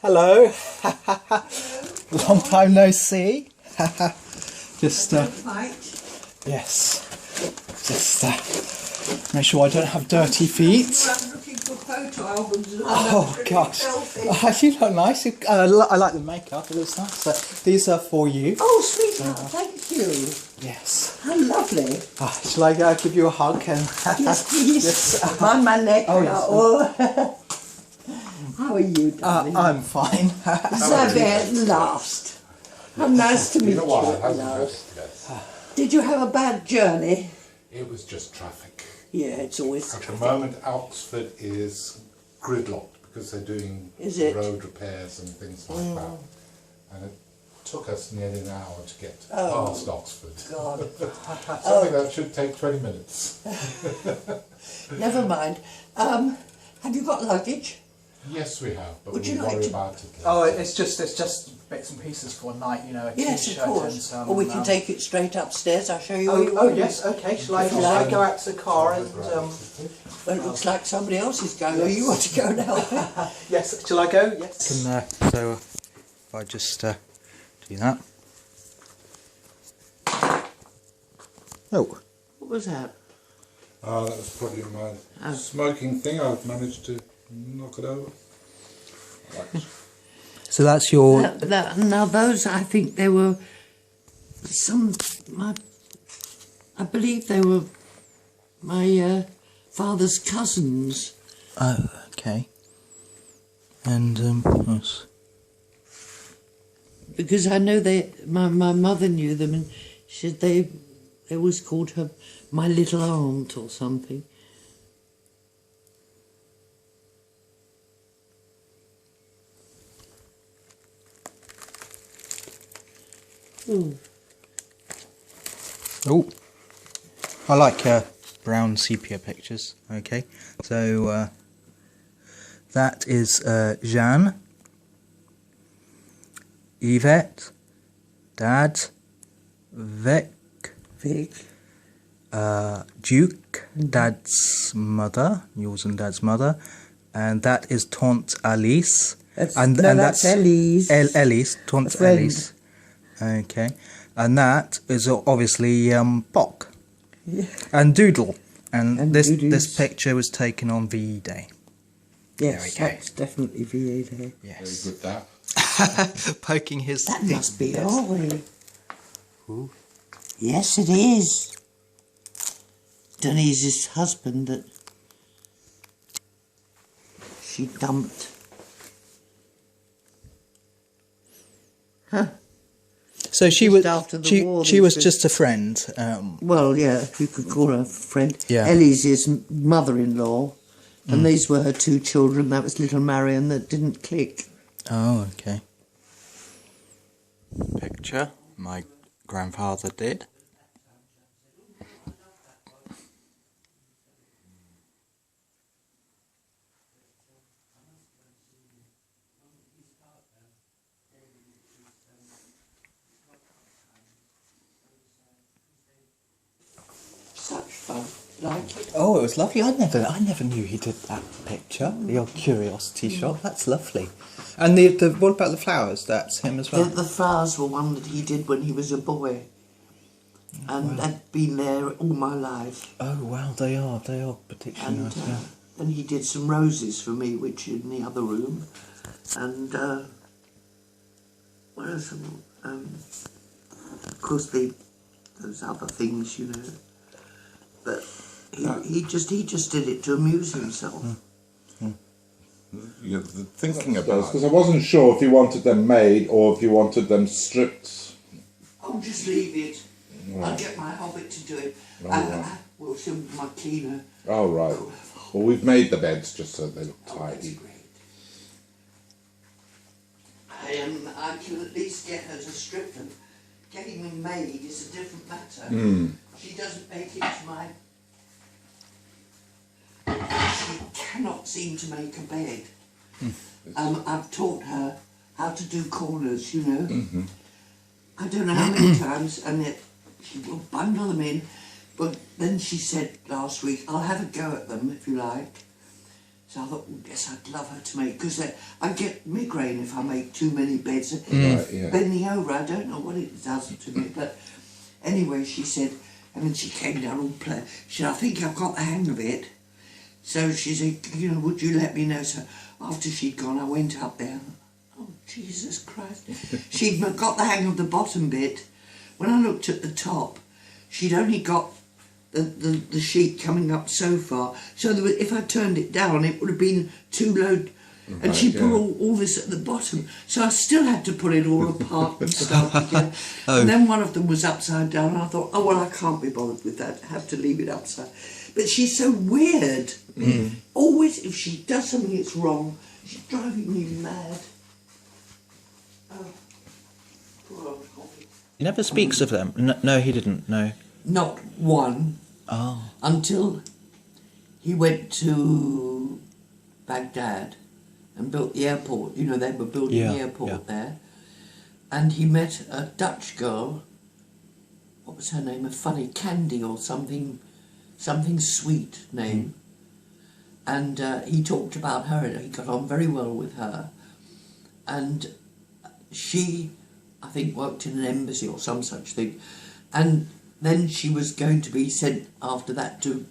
Hello. Long time no see. Just yes. Just make sure I don't have dirty feet. I'm looking for photo albums. And Oh gosh, you look nice. I like the makeup. It looks nice. So these are for you. Oh, sweetheart, thank you. Yes. How lovely. Shall I give you a hug and? Yes, please. Yes. Mind my neck. Oh, yes. How are you, darling? I'm fine. So there at last. How nice to meet you. Love. Did you have a bad journey? It was just traffic. Yeah, it's always At traffic. the moment, Oxford is gridlocked because they're doing road repairs and things like that. And it took us nearly an hour to get past Oxford. God. Something that should take 20 minutes. Never mind. Have you got luggage? Yes, we have, but Would we'll you like worry to- about it later. Oh, it's just bits and pieces for a night, you know. A Yes, t-shirt of and course. some. Or we can take it straight upstairs. I'll show you where you Oh want. yes, okay. Shall I go out to the car and? Well, it looks like somebody else is going. Or you want to go and help him? Yes. Shall I go? Yes. So if I just do that. Oh. What was that? Oh, that was probably my smoking thing. I've managed to knock it over. Right. So that's your. Now those, I think they were I believe they were my father's cousins. Oh, okay. And yes. Because I know my mother knew them, and she said they always called her my little aunt or something. Ooh. Oh, I like brown sepia pictures. Okay, so that is Jeanne, Yvette, Dad, Vic, Duke, Dad's mother, yours and Dad's mother, and that is Tante Alice. That's Elise. Elise. Elise, Tante Elise. Okay, and that is obviously Bock. Yeah. And Doodle, and this Doodles. picture was taken on VE Day. Yes, There we go. that's definitely VA there. Yes. Very good that. Poking his. That must be Ollie. Who? Yes, it is. Denise's husband that she dumped. Huh. So she Just was. after the war, She they was said- just a friend. Well, yeah, you could call her a friend. Yeah. Ellie's mother-in-law, and these were her two children. That was little Marion that didn't click. Oh, okay. Picture my grandfather did. Such fun. Like it. Oh, it was lovely. I never knew he did that picture. The old curiosity shop. That's lovely. And the what about the flowers? That's him as well. The flowers were one that he did when he was a boy. And they'd been there all my life. Oh wow, they are particularly And nice. Yeah. then he did some roses for me, which in the other room. And what else? Of course, those other things, you know. But he just did it to amuse himself. You're thinking about because I wasn't sure if you wanted them made or if you wanted them stripped. Oh, just leave it. I'll Right. get my hobbit to do it. Oh, right. We'll send my cleaner. Oh right. Well, we've made the beds just so they look Oh, that's tidy. great. I can at least get her to strip them. Getting them made is a different matter. She doesn't make it to my... She cannot seem to make a bed. I've taught her how to do corners, you know. I don't know how many times, and yet she will bundle them in. But then she said last week, I'll have a go at them if you like. So I thought, yes, I'd love her to make, because I get migraine if I make too many beds. Right, yeah. Bending over, I don't know what it does to me, but anyway, she said, and then she came down all play. She said, I think I've got the hang of it. So she said, you know, would you let me know? So after she'd gone, I went up there. Oh, Jesus Christ. She'd got the hang of the bottom bit. When I looked at the top, she'd only got the sheet coming up so far, so there was, if I turned it down it would have been too low, and she put all this at the bottom, so I still had to put it all apart and start again. And then one of them was upside down, and I thought, oh well, I can't be bothered with that, I have to leave it upside. But she's so weird. Always, if she does something that's wrong, she's driving me mad. Oh, poor old Holly. He never speaks of them. No, he didn't. No. Not one. Oh. Until he went to Baghdad and built the airport. You know, they were building the airport there. And he met a Dutch girl. What was her name? A funny Candy or something sweet name. And he talked about her, and he got on very well with her. And she, I think, worked in an embassy or some such thing. And then she was going to be sent after that to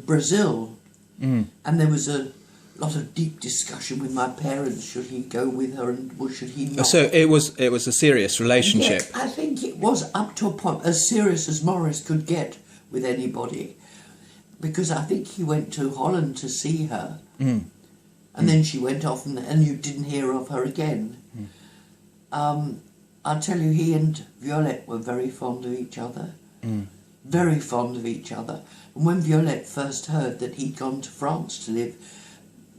Brazil. And there was a lot of deep discussion with my parents. Should he go with her and should he not? So it was a serious relationship. Yeah, I think it was up to a point as serious as Morris could get with anybody, because I think he went to Holland to see her, and then she went off, and you didn't hear of her again. I'll tell you, he and Violette were very fond of each other, very fond of each other. And when Violette first heard that he'd gone to France to live,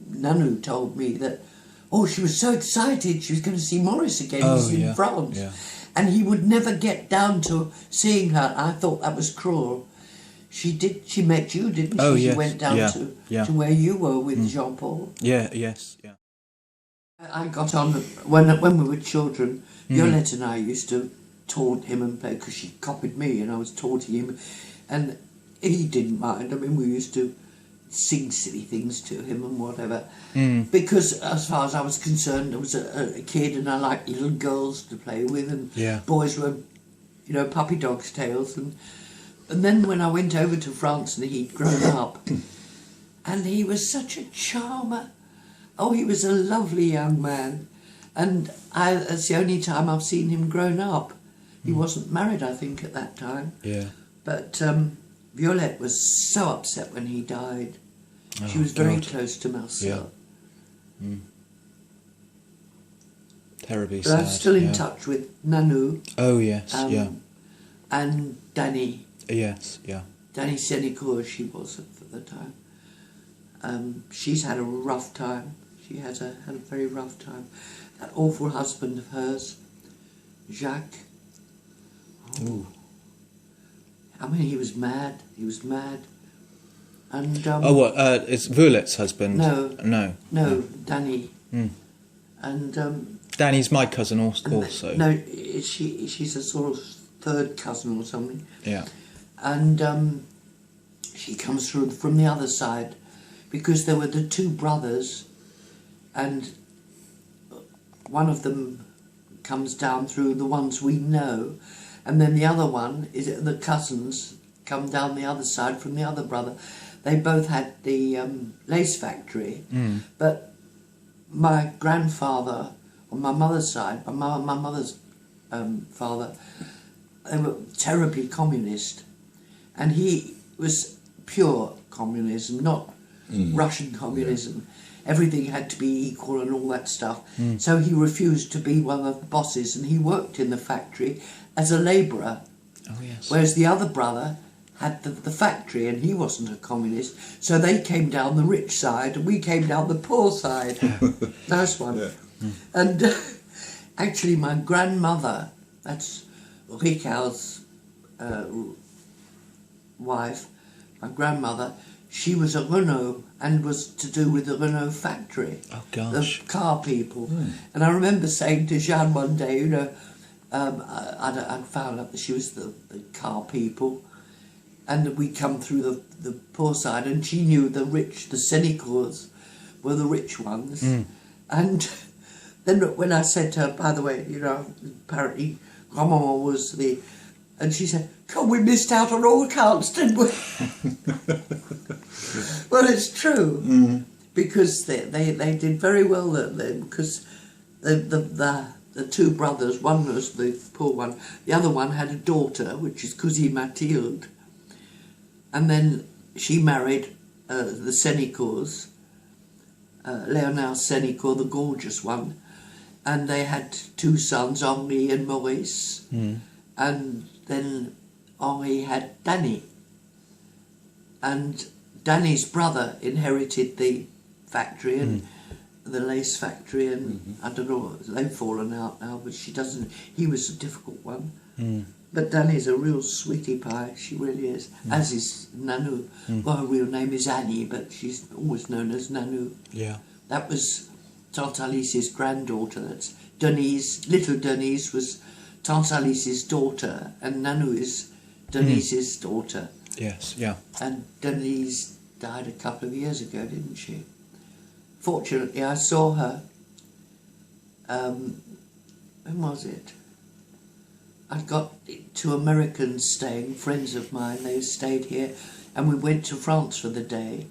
Nanu told me that, oh, she was so excited she was going to see Morris again. He's in France. Yeah. And he would never get down to seeing her. I thought that was cruel. She met you, didn't she? Oh, she yes. went down to where you were with Jean-Paul. Yeah. I got on, when we were children, Violette and I used to taunt him and play, because she copied me and I was taunting him, and he didn't mind. I mean, we used to sing silly things to him and whatever, because as far as I was concerned, I was a kid and I liked little girls to play with, and boys were, you know, puppy dog's tails. And then when I went over to France and he'd grown up, and he was such a charmer. Oh, he was a lovely young man, and it's the only time I've seen him grown up. He wasn't married, I think, at that time. Yeah. But Violette was so upset when he died. She was very close to Marcel. Yeah. Terribly but sad. I'm still in touch with Nanu. Oh, yes, and Danny. Yes, yeah. Danny Senecourt, she was at the time. She's had a rough time. She had a very rough time. That awful husband of hers, Jacques. Ooh. I mean, he was mad. He was mad. And it's Violette's husband? No, Danny. And Danny's my cousin also. No, she's a sort of third cousin or something. Yeah. And she comes through from the other side, because there were the two brothers, and one of them comes down through the ones we know, and then the other one is the cousins come down the other side from the other brother. They both had the lace factory, but my grandfather on my mother's side, my mother's father, they were terribly communist, and he was pure communism, not Russian communism. Everything had to be equal and all that stuff. So he refused to be one of the bosses, and he worked in the factory as a labourer. Oh, yes. Whereas the other brother had the factory, and he wasn't a communist. So they came down the rich side, and we came down the poor side. Nice one. Yeah. And actually, my grandmother, that's Ricard's wife, my grandmother, she was a Renault and was to do with the Renault factory. Oh, gosh. The car people. And I remember saying to Jeanne one day, you know, I'd found out that she was the car people, and we come through the poor side, and she knew the Senecors were the rich ones. And then when I said to her, by the way, you know, apparently Grandmama was and she said, God, we missed out on all accounts, didn't we? Well, it's true, because they did very well because the two brothers, one was the poor one, the other one had a daughter, which is Cousine Mathilde, and then she married the Senecors, Léonard Senecor, the gorgeous one, and they had two sons, Henri and Maurice, and then Henri had Danny, and Danny's brother inherited the factory and the lace factory, and I don't know, they've fallen out now, but she doesn't. He was a difficult one, but Danny's a real sweetie pie. She really is, as is Nanu. Well, her real name is Annie, but she's always known as Nanu. Yeah. That was Tante Alice's granddaughter. That's Denise. Little Denise was Tante Alice's daughter, and Nanu is Denise's daughter. Yes, yeah. And Denise died a couple of years ago, didn't she? Fortunately, I saw her. When was it? I got two Americans staying, friends of mine. They stayed here, and we went to France for the day.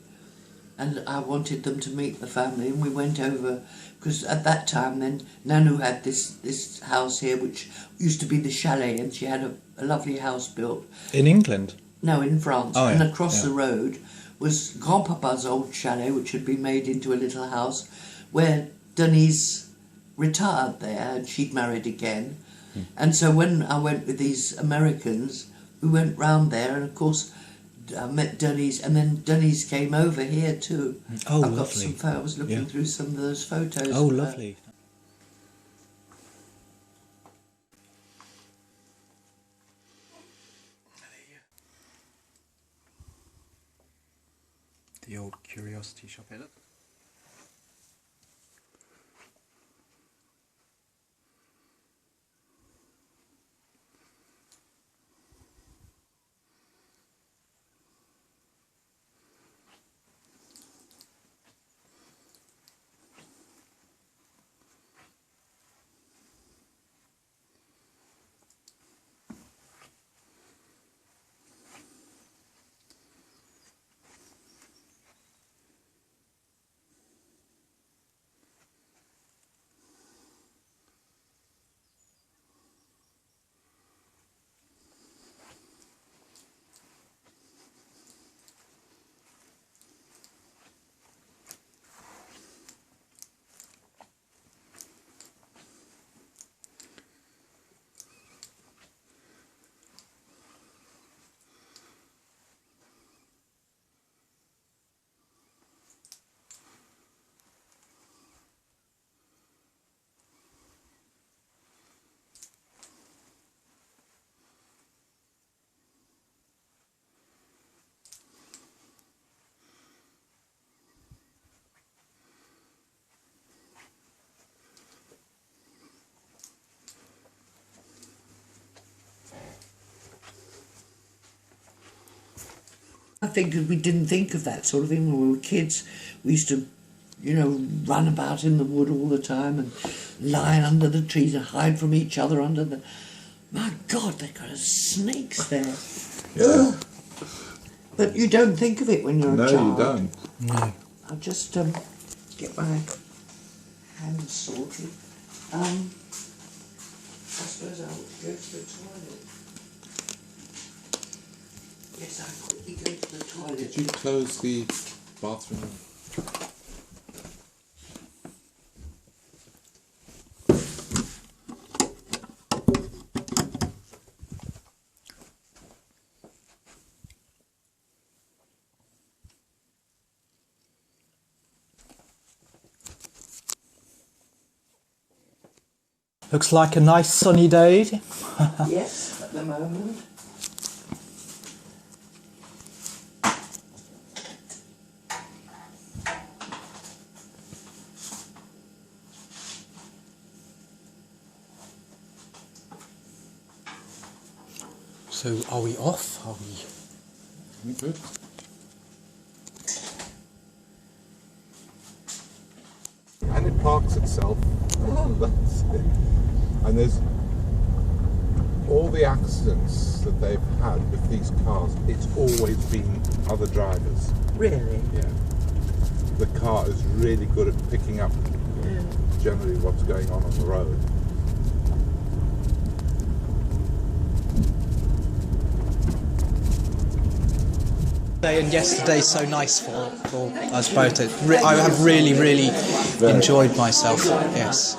And I wanted them to meet the family, and we went over, because at that time then Nanu had this house here, which used to be the chalet, and she had a lovely house built. In England? No, in France. Oh, and yeah, across the road was Grandpapa's old chalet, which had been made into a little house, where Denise retired there, and she'd married again. And so when I went with these Americans, we went round there, and of course I met Denise, and then Denise came over here too. Oh, I've got lovely. some I was looking through some of those photos. Oh, lovely. The old curiosity shop, is it? I think we didn't think of that sort of thing when we were kids. We used to, you know, run about in the wood all the time and lie under the trees and hide from each other under the... My God, they've got snakes there. Yeah. Ugh. But you don't think of it when you're a child. No, you don't. No. I'll just get my hands sorted. I suppose I'll go to the toilet. Yes, I'll quickly go to the toilet. Did you close the bathroom? Looks like a nice sunny day. Yes, at the moment. So are we off? Are we Good. And it parks itself. That's it. And there's all the accidents that they've had with these cars, it's always been other drivers. Really? Yeah. The car is really good at picking up generally what's going on the road. And yesterday's so nice for us both. I have really enjoyed myself. Yes.